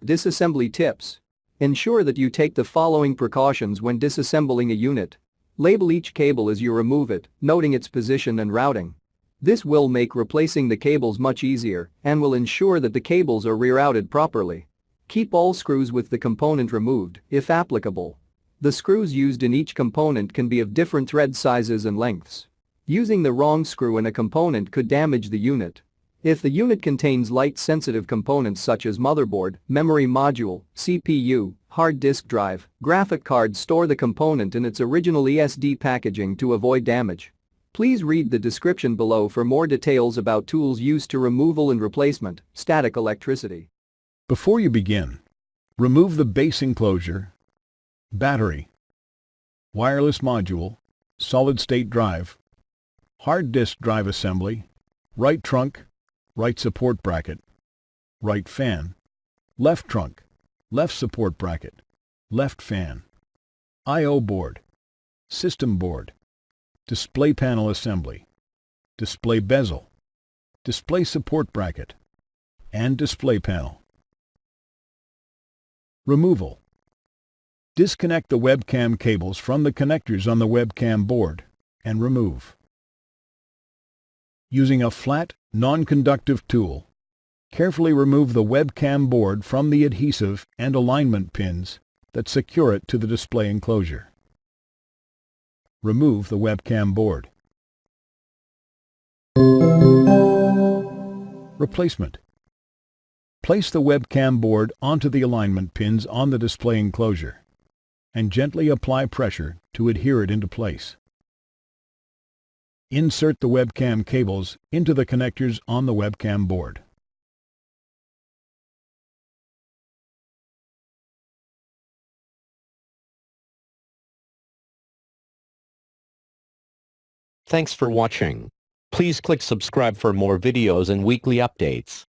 Disassembly tips. Ensure that you take the following precautions when disassembling a unit. Label each cable as you remove it, noting its position and routing. This will make replacing the cables much easier and will ensure that the cables are rerouted properly. Keep all screws with the component removed, if applicable. The screws used in each component can be of different thread sizes and lengths. Using the wrong screw in a component could damage the unit. If the unit contains light-sensitive components such as motherboard, memory module, CPU, hard disk drive, graphic card, store the component in its original ESD packaging to avoid damage. Please read the description below for more details about tools used to removal and replacement, static electricity. Before you begin, remove the base enclosure, battery, wireless module, solid-state drive, hard disk drive assembly, right trunk, right support bracket, right fan, left trunk, left support bracket, left fan, I/O board, system board, display panel assembly, display bezel, display support bracket, and display panel. Removal. Disconnect the webcam cables from the connectors on the webcam board and remove. Using a flat, non-conductive tool, carefully remove the webcam board from the adhesive and alignment pins that secure it to the display enclosure. Remove the webcam board. Replacement. Place the webcam board onto the alignment pins on the display enclosure and gently apply pressure to adhere it into place. Insert the webcam cables into the connectors on the webcam board. Thanks for watching. Please click subscribe for more videos and weekly updates.